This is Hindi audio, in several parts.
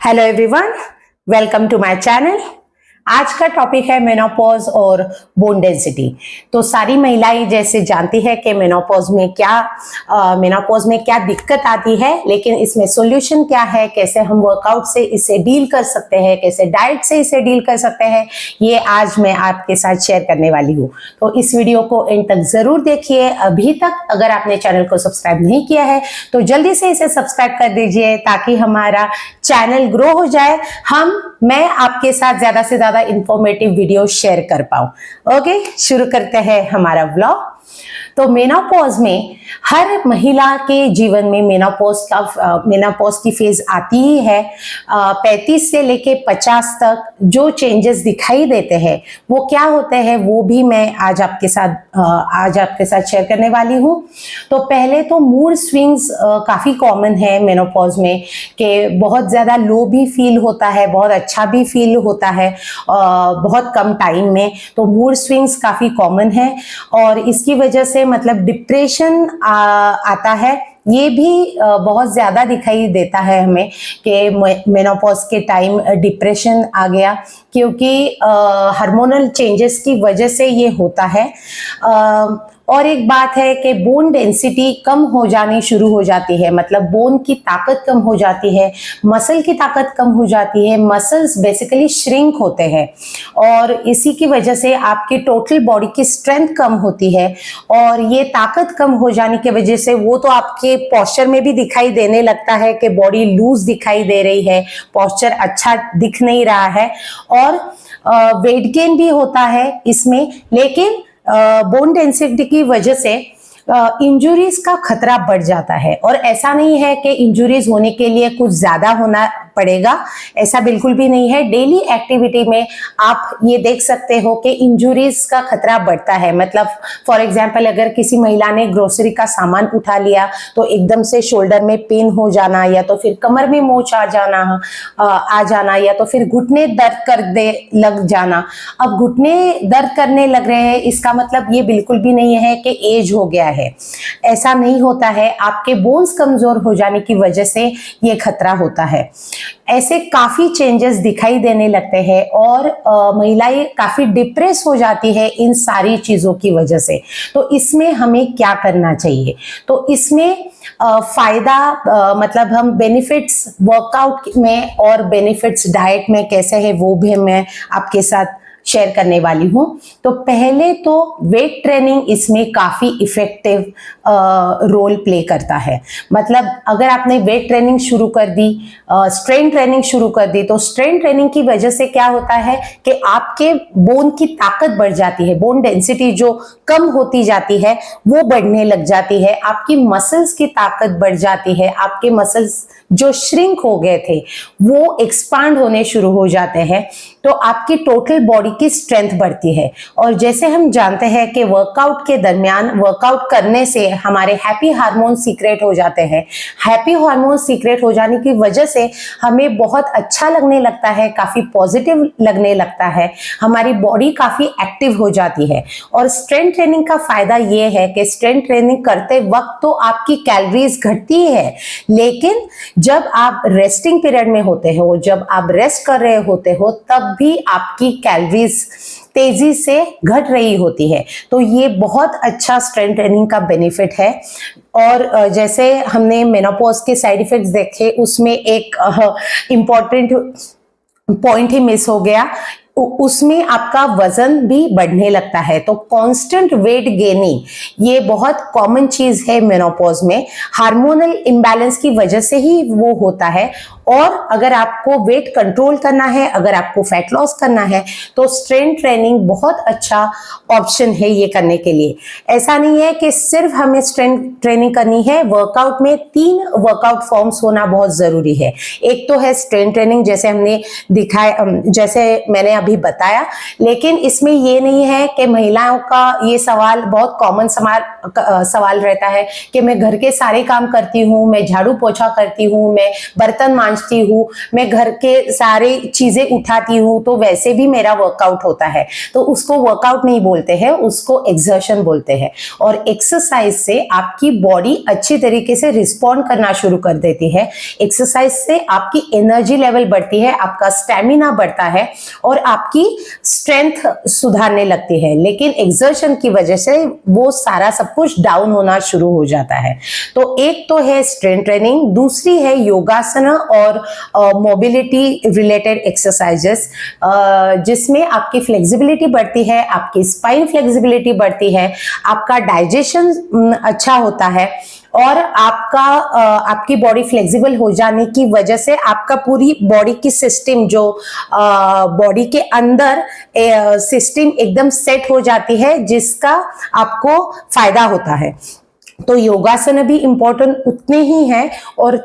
Hello everyone, welcome to my channel. आज का टॉपिक है मेनोपॉज और बोन डेंसिटी। तो सारी महिलाएं जैसे जानती है कि मेनोपॉज में क्या दिक्कत आती है, लेकिन इसमें सॉल्यूशन क्या है, कैसे हम वर्कआउट से इसे डील कर सकते हैं, कैसे डाइट से इसे डील कर सकते हैं, ये आज मैं आपके साथ शेयर करने वाली हूँ। तो इस वीडियो को एंड तक जरूर देखिए। अभी तक अगर आपने चैनल को सब्सक्राइब नहीं किया है तो जल्दी से इसे सब्सक्राइब कर दीजिए ताकि हमारा चैनल ग्रो हो जाए, मैं आपके साथ ज्यादा से ज्यादा इंफॉर्मेटिव वीडियो शेयर कर पाऊं। ओके, शुरू करते हैं हमारा व्लॉग। तो मेनोपॉज में हर महिला के जीवन में मेनोपॉज की फेज आती ही है। 35 से लेके 50 तक जो चेंजेस दिखाई देते हैं वो क्या होते हैं वो भी मैं आज आपके साथ शेयर करने वाली हूँ। तो पहले तो मूड स्विंग्स काफी कॉमन है मेनोपॉज में, कि बहुत ज्यादा लो भी फील होता है, बहुत अच्छा भी फील होता है बहुत कम टाइम में। तो मूड स्विंग्स काफी कॉमन है और इसकी वजह से मतलब डिप्रेशन आता है। ये भी बहुत ज्यादा दिखाई देता है हमें कि मेनोपॉज के टाइम डिप्रेशन आ गया, क्योंकि हार्मोनल चेंजेस की वजह से ये होता है। और एक बात है कि बोन डेंसिटी कम हो जानी शुरू हो जाती है, मतलब बोन की ताकत कम हो जाती है, मसल की ताकत कम हो जाती है, मसल्स बेसिकली श्रिंक होते हैं और इसी की वजह से आपकी टोटल बॉडी की स्ट्रेंथ कम होती है। और ये ताकत कम हो जाने की वजह से वो तो आपके पोस्चर में भी दिखाई देने लगता है कि बॉडी लूज दिखाई दे रही है, पोस्चर अच्छा दिख नहीं रहा है और वेट गेन भी होता है इसमें। लेकिन बोन डेंसिटी की वजह से इंजुरीज का खतरा बढ़ जाता है। और ऐसा नहीं है कि इंजुरीज होने के लिए कुछ ज्यादा होना पड़ेगा, ऐसा बिल्कुल भी नहीं है। डेली एक्टिविटी में आप ये देख सकते हो कि इंजुरीज का खतरा बढ़ता है। मतलब फॉर एग्जांपल अगर किसी महिला ने ग्रोसरी का सामान उठा लिया तो एकदम से शोल्डर में पेन हो जाना, या तो फिर कमर में मोच आ जाना, या तो फिर घुटने दर्द लग जाना। अब घुटने दर्द करने लग रहे हैं, इसका मतलब ये बिल्कुल भी नहीं है कि एज हो गया है, ऐसा नहीं होता है। आपके बोन्स कमजोर हो जाने की वजह से ये खतरा होता है। ऐसे काफी चेंजेस दिखाई देने लगते हैं और महिलाएं काफी डिप्रेस हो जाती है इन सारी चीजों की वजह से। तो इसमें हमें क्या करना चाहिए? तो इसमें फायदा मतलब हम बेनिफिट्स वर्कआउट में और बेनिफिट्स डाइट में कैसे है वो भी मैं आपके साथ शेयर करने वाली हूँ। तो पहले तो वेट ट्रेनिंग इसमें काफी इफेक्टिव रोल प्ले करता है। मतलब अगर आपने वेट ट्रेनिंग शुरू कर दी, स्ट्रेंथ ट्रेनिंग शुरू कर दी, तो स्ट्रेंथ ट्रेनिंग की वजह से क्या होता है कि आपके बोन की ताकत बढ़ जाती है, बोन डेंसिटी जो कम होती जाती है वो बढ़ने लग जाती है, आपकी मसल्स की ताकत बढ़ जाती है, आपके मसल्स जो श्रिंक हो गए थे वो एक्सपांड होने शुरू हो जाते हैं। तो आपकी टोटल बॉडी की स्ट्रेंथ बढ़ती है। और जैसे हम जानते हैं कि वर्कआउट के दरमियान वर्कआउट करने से हमारे हैप्पी हार्मोन सीक्रेट हो जाते हैं। हैप्पी हार्मोन सीक्रेट हो जाने की वजह से हमें बहुत अच्छा लगने लगता है, काफी पॉजिटिव लगने लगता है, हमारी बॉडी काफी एक्टिव हो जाती है। और स्ट्रेंथ ट्रेनिंग का फायदा ये है कि स्ट्रेंथ ट्रेनिंग करते वक्त तो आपकी कैलोरीज घटती है, लेकिन जब आप रेस्टिंग पीरियड में होते हो, जब आप रेस्ट कर रहे होते हो, तब भी आपकी कैलोरीज तेजी से घट रही होती है। तो ये बहुत अच्छा स्ट्रेंथ ट्रेनिंग का बेनिफिट है। और जैसे हमने मेनोपॉज के साइड इफेक्ट्स देखे, उसमें एक इम्पॉर्टेंट पॉइंट ही मिस हो गया, उसमें आपका वजन भी बढ़ने लगता है। तो कांस्टेंट वेट गेनिंग ये बहुत कॉमन चीज है मेनोपॉज में, हार्मोनल इम्बैलेंस की वजह से ही वो होता है। और अगर आपको वेट कंट्रोल करना है, अगर आपको फैट लॉस करना है, तो स्ट्रेंथ ट्रेनिंग बहुत अच्छा ऑप्शन है ये करने के लिए। ऐसा नहीं है कि सिर्फ हमें स्ट्रेंथ ट्रेनिंग करनी है, वर्कआउट में 3 वर्कआउट फॉर्म्स होना बहुत जरूरी है। एक तो है स्ट्रेंथ ट्रेनिंग, जैसे हमने दिखाया, जैसे मैंने अभी बताया, लेकिन इसमें ये नहीं है कि महिलाओं का ये सवाल बहुत कॉमन सवाल रहता है कि मैं घर के सारे काम करती हूँ, मैं झाड़ू पोछा करती हूँ, मैं बर्तन मांजती हूँ, मैं घर के सारे चीजें उठाती हूँ, तो वैसे भी मेरा वर्कआउट होता है। तो उसको वर्कआउट नहीं बोलते हैं, उसको एक्सर्शन बोलते हैं। और एक्सरसाइज से आपकी बॉडी अच्छी तरीके से रिस्पॉन्ड करना शुरू कर देती है। एक्सरसाइज से आपकी एनर्जी लेवल बढ़ती है, आपका स्टेमिना बढ़ता है और आपकी स्ट्रेंथ सुधारने लगती है। लेकिन एक्सर्शन की वजह से वो सारा सब कुछ डाउन होना शुरू हो जाता है। तो एक तो है स्ट्रेंथ ट्रेनिंग, दूसरी है योगासन और मोबिलिटी रिलेटेड एक्सरसाइजेस, जिसमें आपकी फ्लेक्सिबिलिटी बढ़ती है, आपकी स्पाइन फ्लेक्सिबिलिटी बढ़ती है, आपका डाइजेशन अच्छा होता है और आपकी बॉडी फ्लेक्सिबल हो जाने की वजह से आपका पूरी बॉडी की सिस्टम जो बॉडी के अंदर सिस्टम एकदम सेट हो जाती है, जिसका आपको फायदा होता है। तो योगासन भी इंपॉर्टेंट उतने ही है। और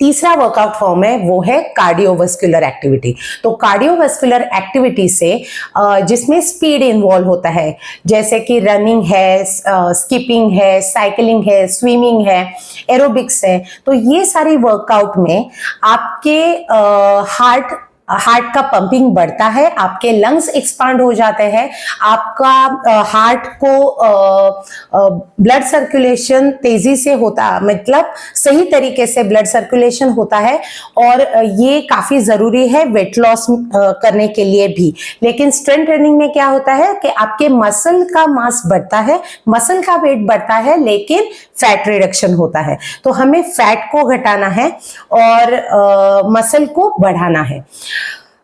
तीसरा वर्कआउट फॉर्म है वो है कार्डियोवास्कुलर एक्टिविटी। तो कार्डियोवास्कुलर एक्टिविटी से जिसमें स्पीड इन्वॉल्व होता है, जैसे कि रनिंग है, स्किपिंग है, साइकिलिंग है, स्विमिंग है, एरोबिक्स है, तो ये सारी वर्कआउट में आपके हार्ट का पंपिंग बढ़ता है, आपके लंग्स एक्सपांड हो जाते हैं, आपका हार्ट को ब्लड सर्कुलेशन तेजी से होता, मतलब सही तरीके से ब्लड सर्कुलेशन होता है और ये काफी जरूरी है वेट लॉस करने के लिए भी। लेकिन स्ट्रेंथ ट्रेनिंग में क्या होता है कि आपके मसल का मास बढ़ता है, मसल का वेट बढ़ता है, लेकिन फैट रिडक्शन होता है। तो हमें फैट को घटाना है और मसल को बढ़ाना है।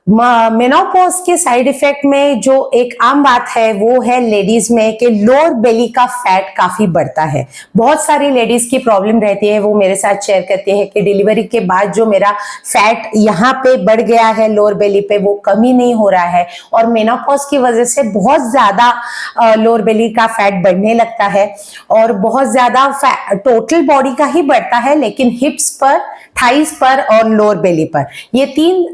मेनोपॉज के साइड इफेक्ट में जो एक आम बात है वो है लेडीज में कि लोअर बेली का फैट काफी बढ़ता है। बहुत सारी लेडीज की प्रॉब्लम रहती है, वो मेरे साथ शेयर करती है कि डिलीवरी के बाद जो मेरा फैट यहाँ पे बढ़ गया है लोअर बेली पे, वो कमी नहीं हो रहा है और मेनोपॉज की वजह से बहुत ज्यादा लोअर बेली का फैट बढ़ने लगता है और बहुत ज्यादा टोटल बॉडी का ही बढ़ता है, लेकिन हिप्स पर, थाइस पर और लोअर बेली पर, ये तीन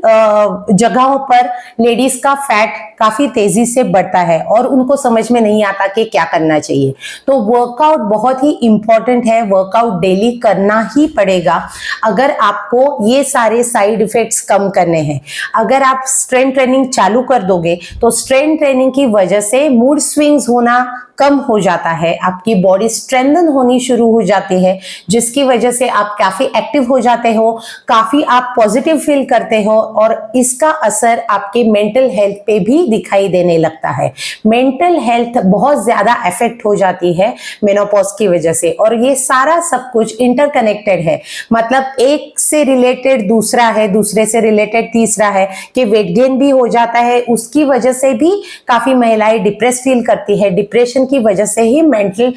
जगहों पर लेडीज का फैट काफी तेजी से बढ़ता है और उनको समझ में नहीं आता कि क्या करना चाहिए। तो वर्कआउट बहुत ही इंपॉर्टेंट है, वर्कआउट डेली करना ही पड़ेगा अगर आपको ये सारे साइड इफेक्ट्स कम करने हैं। अगर आप स्ट्रेंथ ट्रेनिंग चालू कर दोगे तो स्ट्रेंथ ट्रेनिंग की वजह से मूड स्विंग्स होना कम हो जाता है, आपकी बॉडी स्ट्रेंथन होनी शुरू हो जाती है, जिसकी वजह से आप काफी एक्टिव हो जाते हो, काफी आप पॉजिटिव फील करते हो और इसका असर आपके मेंटल हेल्थ पे भी दिखाई देने लगता है। मेंटल हेल्थ बहुत ज्यादा अफेक्ट हो जाती है मेनोपॉज की वजह से और ये सारा सब कुछ इंटरकनेक्टेड है, मतलब एक से रिलेटेड दूसरा है, दूसरे से रिलेटेड तीसरा है कि वेट गेन भी हो जाता है, उसकी वजह से भी काफी महिलाएं डिप्रेस फील करती है, डिप्रेशन की वजह से ही मेंटल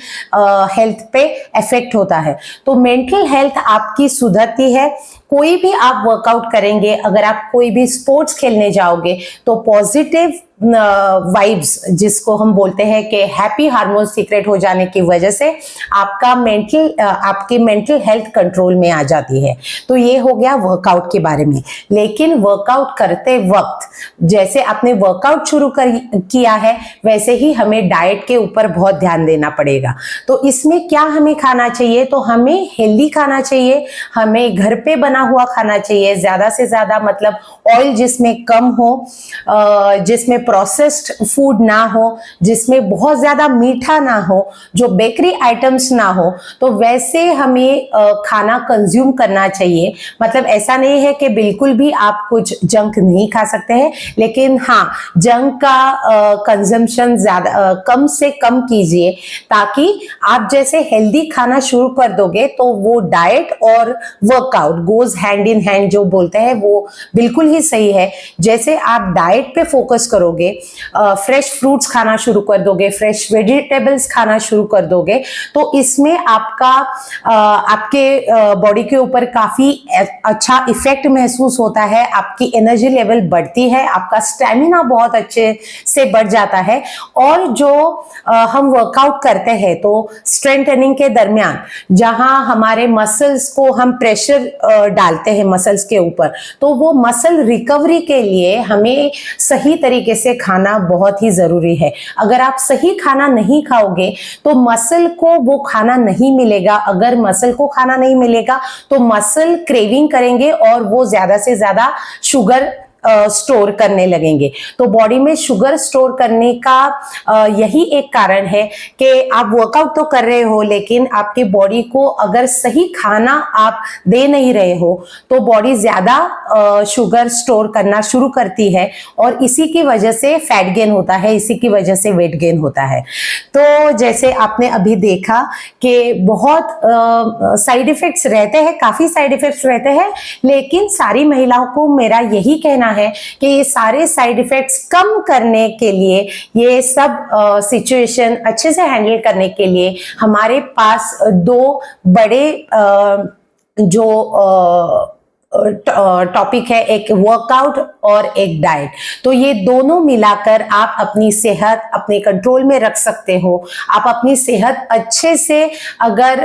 हेल्थ पे इफेक्ट होता है। तो मेंटल हेल्थ आपकी सुधरती है। कोई भी आप वर्कआउट करेंगे, अगर आप कोई भी स्पोर्ट्स खेलने जाओगे तो पॉजिटिव वाइब्स जिसको हम बोलते हैं कि हैप्पी हार्मोन सीक्रेट हो जाने की वजह से आपकी मेंटल हेल्थ कंट्रोल में आ जाती है। तो ये हो गया वर्कआउट के बारे में। लेकिन वर्कआउट करते वक्त जैसे आपने वर्कआउट शुरू किया है वैसे ही हमें डाइट के ऊपर बहुत ध्यान देना पड़ेगा। तो इसमें क्या हमें खाना चाहिए, तो हमें हेल्दी खाना चाहिए, हमें घर पे बना हुआ खाना चाहिए, ज्यादा से ज्यादा, मतलब ऑयल जिसमें कम हो, जिसमें प्रोसेस्ड फूड ना हो, जिसमें बहुत ज्यादा मीठा ना हो, जो बेकरी आइटम्स ना हो, तो वैसे हमें खाना कंज्यूम करना चाहिए। मतलब ऐसा नहीं है कि बिल्कुल भी आप कुछ जंक नहीं खा सकते हैं, लेकिन हाँ, जंक का कंजम्पशन ज्यादा कम से कम कीजिए, ताकि आप जैसे हेल्दी खाना शुरू कर दोगे तो वो डाइट और workout goes hand in hand जो बोलते हैं वो बिल्कुल ही सही है। जैसे आप डाइट पे फोकस करोगे दोगे, फ्रेश फ्रूट्स खाना शुरू कर दोगे, फ्रेश वेजिटेबल्स खाना शुरू कर दोगे, तो इसमें आपके बॉडी के ऊपर काफी अच्छा इफेक्ट महसूस होता है, आपकी एनर्जी लेवल बढ़ती है, आपका स्टेमिना बहुत अच्छे से बढ़ जाता है। और जो हम वर्कआउट करते हैं तो स्ट्रेंथ ट्रेनिंग के दरमियान जहां हमारे मसल्स को हम प्रेशर डालते हैं मसल्स के ऊपर, तो वो मसल रिकवरी के लिए हमें सही तरीके से खाना बहुत ही जरूरी है। अगर आप सही खाना नहीं खाओगे तो मसल को वो खाना नहीं मिलेगा, अगर मसल को खाना नहीं मिलेगा तो मसल क्रेविंग करेंगे और वो ज्यादा से ज्यादा शुगर स्टोर करने लगेंगे। तो बॉडी में शुगर स्टोर करने का यही एक कारण है कि आप वर्कआउट तो कर रहे हो लेकिन आपके बॉडी को अगर सही खाना आप दे नहीं रहे हो तो बॉडी ज्यादा शुगर स्टोर करना शुरू करती है और इसी की वजह से फैट गेन होता है, इसी की वजह से वेट गेन होता है। तो जैसे आपने अभी देखा कि बहुत साइड इफेक्ट्स रहते हैं, काफी साइड इफेक्ट्स रहते हैं, लेकिन सारी महिलाओं को मेरा यही कहना है कि ये सारे साइड इफेक्ट्स कम करने के लिए, ये सब सिचुएशन अच्छे से हैंडल करने के लिए हमारे पास दो बड़े जो टॉपिक है, एक वर्कआउट और एक डाइट। तो ये दोनों मिलाकर आप अपनी सेहत अपने कंट्रोल में रख सकते हो। आप अपनी सेहत अच्छे से अगर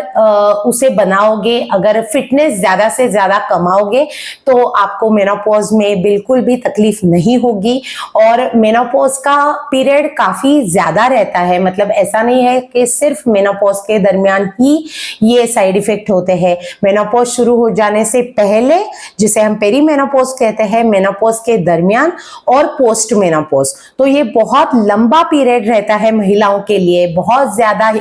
उसे बनाओगे, अगर फिटनेस ज्यादा से ज्यादा कमाओगे तो आपको मेनोपॉज में बिल्कुल भी तकलीफ नहीं होगी। और मेनोपॉज का पीरियड काफी ज्यादा रहता है, मतलब ऐसा नहीं है कि सिर्फ मेनोपॉज के दरमियान ही ये साइड इफेक्ट होते हैं। मेनोपॉज शुरू हो जाने से पहले, जिसे हम पेरी मेनोपॉज कहते हैं, मेनोपॉज के दरमियान और पोस्ट मेनोपॉज, तो ये बहुत लंबा पीरियड रहता है महिलाओं के लिए। बहुत ज्यादा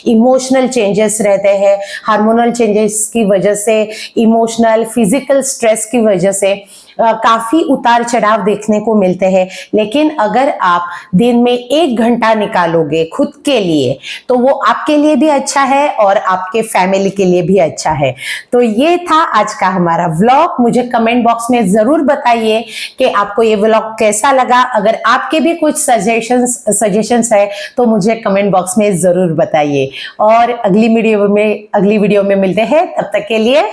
इमोशनल चेंजेस रहते हैं, हार्मोनल चेंजेस की वजह से, इमोशनल फिजिकल स्ट्रेस की वजह से काफी उतार चढ़ाव देखने को मिलते हैं। लेकिन अगर आप दिन में 1 घंटा निकालोगे खुद के लिए तो वो आपके लिए भी अच्छा है और आपके फैमिली के लिए भी अच्छा है। तो ये था आज का हमारा व्लॉग। मुझे कमेंट बॉक्स में जरूर बताइए कि आपको ये व्लॉग कैसा लगा। अगर आपके भी कुछ सजेशंस है तो मुझे कमेंट बॉक्स में जरूर बताइए। और अगली वीडियो में मिलते हैं, तब तक के लिए